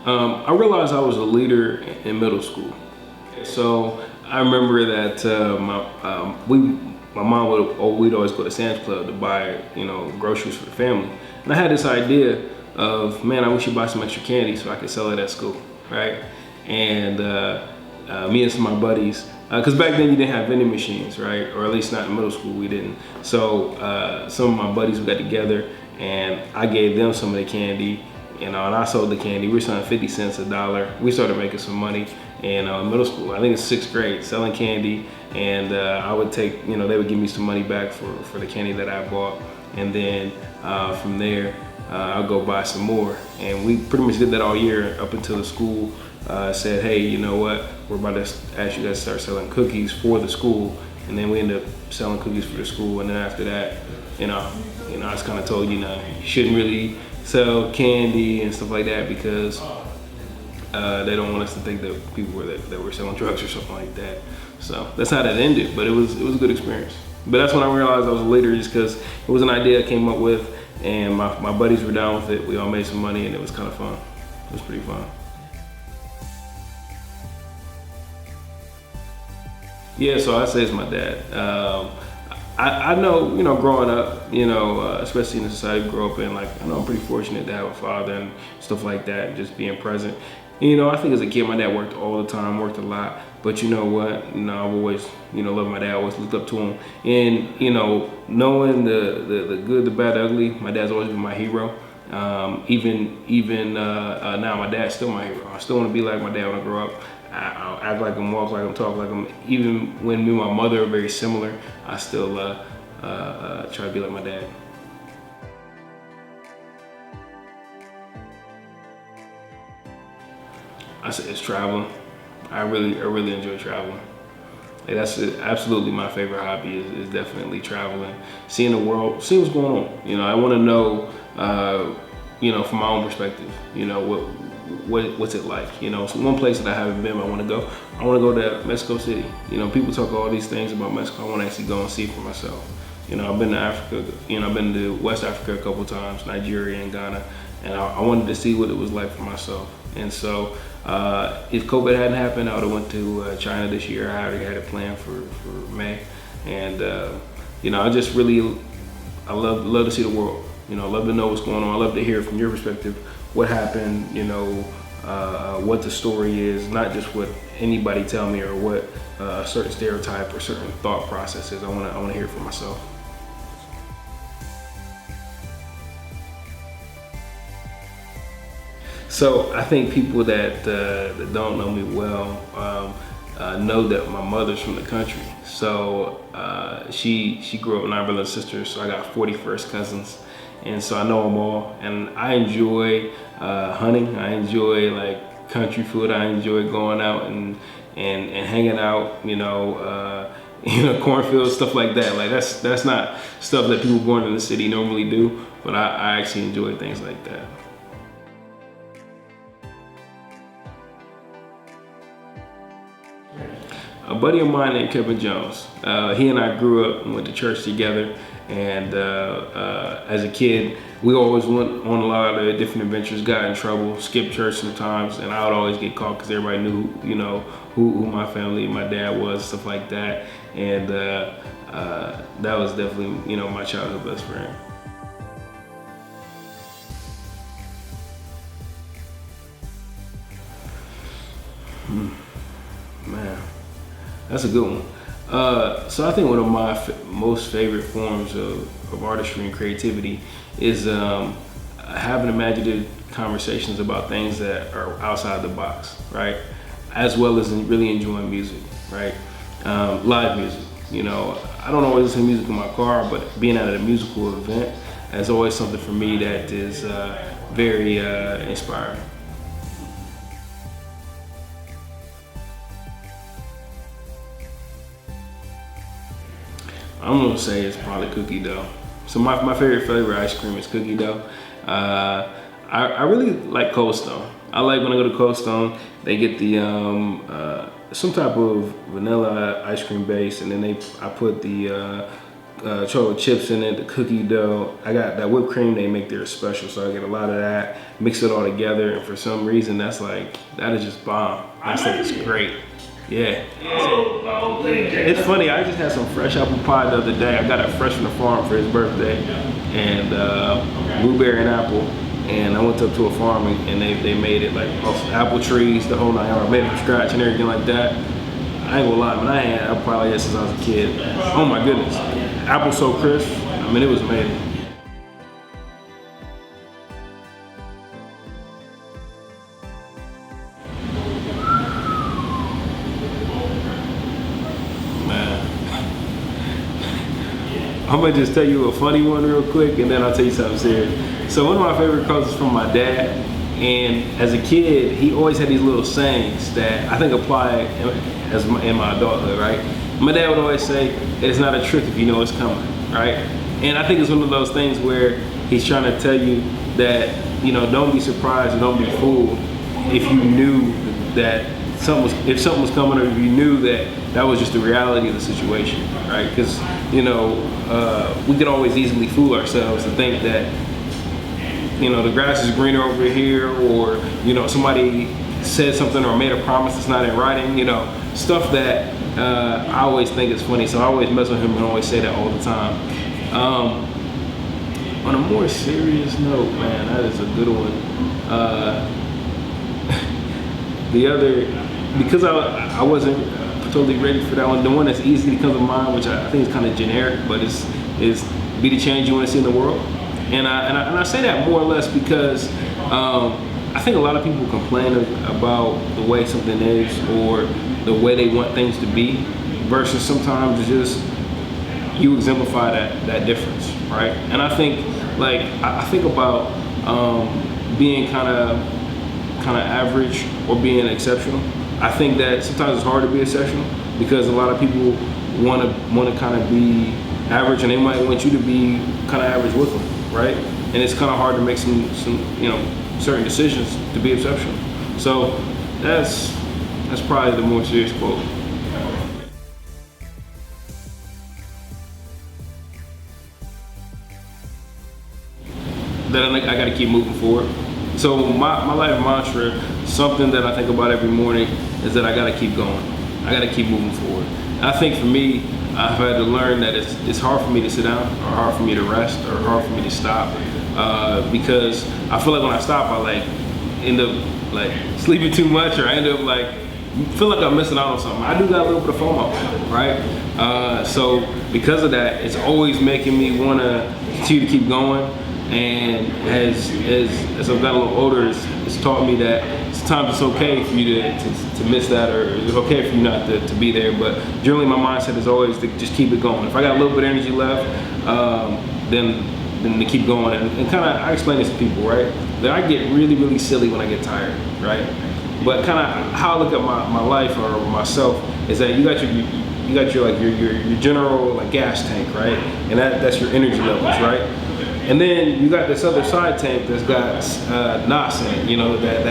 I realized I was a leader in middle school. So I remember that my mom we'd always go to Sam's Club to buy, groceries for the family. And I had this idea of, man, I wish you buy some extra candy so I could sell it at school, right? And me and some of my buddies, because back then you didn't have vending machines, right? Or at least not in middle school, we didn't. So some of my buddies, we got together and I gave them some of the candy, and I sold the candy. We were selling 50 cents a dollar. We started making some money in middle school. I think it's 6th grade, selling candy. And I would take, they would give me some money back for the candy that I bought. And then from there, I'll go buy some more. And we pretty much did that all year up until the school said, hey, you know what? We're about to ask you guys to start selling cookies for the school. And then we ended up selling cookies for the school. And then after that, I was kind of told, you shouldn't really sell candy and stuff like that because they don't want us to think that people that were selling drugs or something like that. So that's how that ended, but it was a good experience. But that's when I realized I was a leader, just because it was an idea I came up with, and my buddies were down with it. We all made some money, and it was kind of fun. It was pretty fun. Yeah, so I'd say it's my dad. I know, growing up, especially in the society we grew up in, I know I'm pretty fortunate to have a father and stuff like that, and just being present. I think as a kid, my dad worked all the time, worked a lot. But you know what? I've always, loved my dad, always looked up to him. And, knowing the good, the bad, the ugly, my dad's always been my hero. Even now, my dad's still my hero. I still want to be like my dad when I grow up. I'll act like him, walk like him, talk like him. Even when me and my mother are very similar, I still try to be like my dad. I say it's traveling. I really enjoy traveling. That's absolutely my favorite hobby is definitely traveling, seeing the world, seeing what's going on. I want to know, from my own perspective, what's it like. So one place that I haven't been, I want to go. I want to go to Mexico City. People talk all these things about Mexico. I want to actually go and see it for myself. I've been to Africa. I've been to West Africa a couple times, Nigeria and Ghana, and I wanted to see what it was like for myself. And so, if COVID hadn't happened, I would have went to China this year. I already had it planned for May, and I just I love to see the world. I love to know what's going on. I love to hear from your perspective what happened. What the story is, not just what anybody tell me or what a certain stereotype or certain thought process is. I want to hear it for myself. So I think people that don't know me well know that my mother's from the country. So she grew up with 9 brothers and sisters, so I got 40 first cousins. And so I know them all, and I enjoy hunting. I enjoy country food. I enjoy going out and hanging out, cornfields, stuff like that. That's not stuff that people born in the city normally do, but I actually enjoy things like that. A buddy of mine named Kevin Jones. He and I grew up and went to church together. And as a kid, we always went on a lot of different adventures, got in trouble, skipped church sometimes, and I would always get caught because everybody knew, who my family, my dad was, stuff like that. And that was definitely, my childhood best friend. Man. That's a good one. So I think one of my most favorite forms of artistry and creativity is having imaginative conversations about things that are outside the box, right? As well as really enjoying music, right? Live music. I don't always listen to music in my car, but being at a musical event is always something for me that is very inspiring. I'm gonna say it's probably cookie dough. So my favorite flavor ice cream is cookie dough. I really like Cold Stone. I like when I go to Cold Stone, they get the some type of vanilla ice cream base, and then I put the chocolate chips in it, the cookie dough. I got that whipped cream they make there special, so I get a lot of that. Mix it all together, and for some reason, that is just bomb. That stuff is great. Yeah. It's funny, I just had some fresh apple pie the other day. I got it fresh from the farm for his birthday, and blueberry and apple. And I went up to a farm and they made it like apple trees, the whole 9 yards, made it from scratch and everything like that. I ain't gonna lie, man, I had apple pie since I was a kid. Oh my goodness. Apple so crisp, I mean, it was amazing. I'm gonna just tell you a funny one real quick, and then I'll tell you something serious. So one of my favorite quotes is from my dad, and as a kid, he always had these little sayings that I think apply in my adulthood, right? My dad would always say, it's not a trick if you know it's coming, right? And I think it's one of those things where he's trying to tell you that, you know, don't be surprised and don't be fooled if you knew that if something was coming, or if you knew that was just the reality of the situation, right? Because, you know, we can always easily fool ourselves to think that, you know, the grass is greener over here, or, you know, somebody said something or made a promise that's not in writing, you know, stuff that I always think is funny. So I always mess with him and always say that all the time. On a more serious note, man, that is a good one. Because I wasn't totally ready for that one. The one that's easy to come to mind, which I think is kind of generic, but is be the change you want to see in the world. And I say that more or less because I think a lot of people complain about the way something is or the way they want things to be, versus sometimes it's just you exemplify that difference, right? And I think I think about being kind of average or being exceptional. I think that sometimes it's hard to be exceptional because a lot of people want to kind of be average, and they might want you to be kind of average with them, right? And it's kind of hard to make some you know, certain decisions to be exceptional. So that's probably the more serious quote. That I got to keep moving forward. So my life mantra, something that I think about every morning, is that I got to keep going. I got to keep moving forward. And I think for me, I've had to learn that it's hard for me to sit down, or hard for me to rest, or hard for me to stop, because I feel like when I stop, I end up sleeping too much, or I end up feel like I'm missing out on something. I do got a little bit of FOMO, right? So because of that, it's always making me want to continue to keep going. And as I've got a little older, it's taught me that sometimes it's okay for you to miss that, or it's okay for you not to be there. But generally, my mindset is always to just keep it going. If I got a little bit of energy left, then to keep going. And kind of, I explain this to people, right? That I get really, really silly when I get tired, right? But kind of how I look at my life or myself is that you got your general gas tank, right? And that's your energy levels, right? And then you got this other side tank that's got NOS in it, you know, that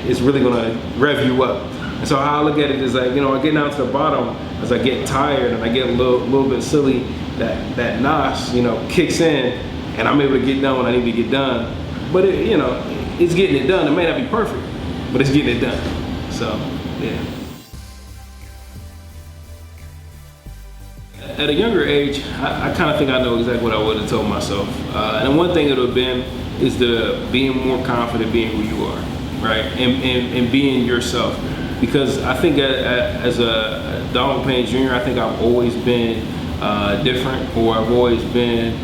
is really gonna rev you up. And so how I look at it is I get down to the bottom as I get tired and I get a little bit silly, that NOS, kicks in, and I'm able to get done when I need to get done. But it's getting it done. It may not be perfect, but it's getting it done. So, yeah. At a younger age, I kind of think I know exactly what I would have told myself. And one thing it would have been is being more confident being who you are, right? And being yourself. Because I think as a Donald Payne Jr., I think I've always been different, or I've always been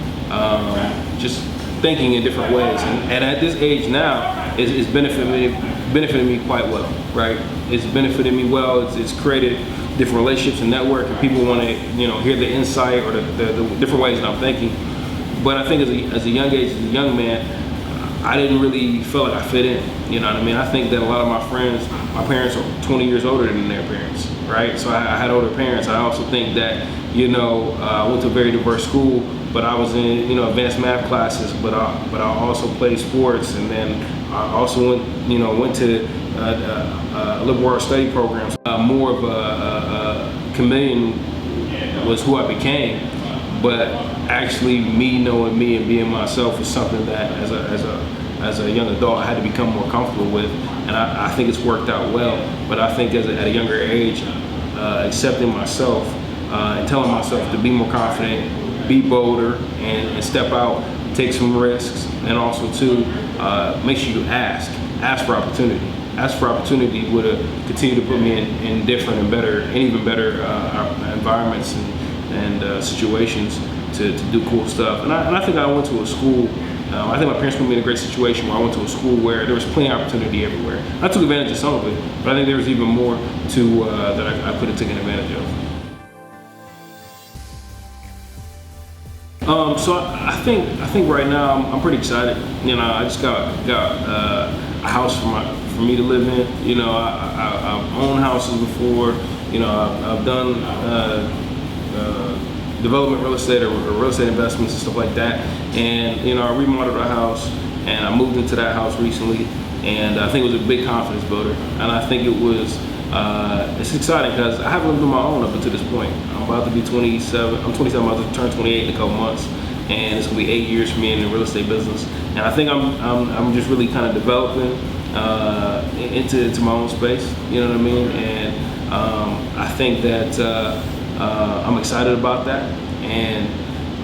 just thinking in different ways. And at this age now, it's benefited me quite well, right? It's benefited me well. It's created different relationships and network, and people want to hear the insight or the different ways that I'm thinking. But I think as a young age, as a young man, I didn't really feel like I fit in. You know what I mean? I think that a lot of my friends, my parents are 20 years older than their parents, right? So I had older parents. I also think that I went to a very diverse school, but I was in advanced math classes, but I also played sports, and then I also went to liberal arts study programs. More of a chameleon was who I became. but actually me knowing me and being myself is something that as a young adult I had to become more comfortable with, and I think it's worked out well. But I think at a younger age, accepting myself and telling myself to be more confident, be bolder, and step out, take some risks, and also too make sure you ask for opportunity. Ask for opportunity would continue to put me in different and better and even better environments and situations to do cool stuff. And I think I went to a school. I think my parents put me in a great situation where I went to a school where there was plenty of opportunity everywhere. I took advantage of some of it, but I think there was even more to that I could have taken advantage of. So I think right now I'm pretty excited. You know, I just got a house for me to live in. You know, I've owned houses before. You know, I've done development real estate or real estate investments and stuff like that. And you know, I remodeled a house and I moved into that house recently, and I think it was a big confidence builder. And I think it was it's exciting because I haven't lived on my own up until this point. I'm about to be 27. I'm 27. I'm about to turn 28 in a couple months, and it's gonna be 8 years for me in the real estate business. And I think I'm just really kind of developing into my own space. You know what I mean? And I think that I'm excited about that, and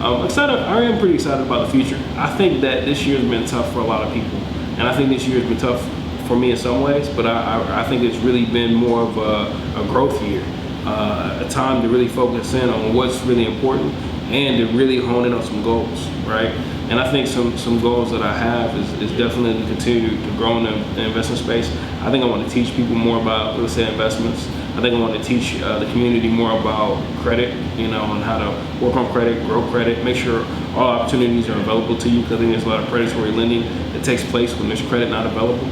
I'm excited. I am pretty excited about the future. I think that this year has been tough for a lot of people, and I think this year has been tough for me in some ways, but I think it's really been more of a growth year, a time to really focus in on what's really important and to really hone in on some goals, right? And I think some goals that I have is definitely to continue to grow in the investment space. I think I want to teach people more about real estate investments. I think I want to teach the community more about credit, you know, and how to work on credit, grow credit, make sure all opportunities are available to you, because I think there's a lot of predatory lending that takes place when there's credit not available.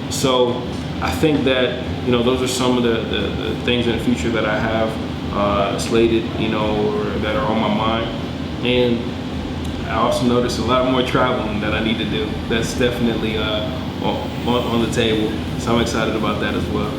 So I think that, you know, those are some of the things in the future that I have slated, you know, or that are on my mind. And I also noticed a lot more traveling that I need to do. That's definitely on the table. So I'm excited about that as well.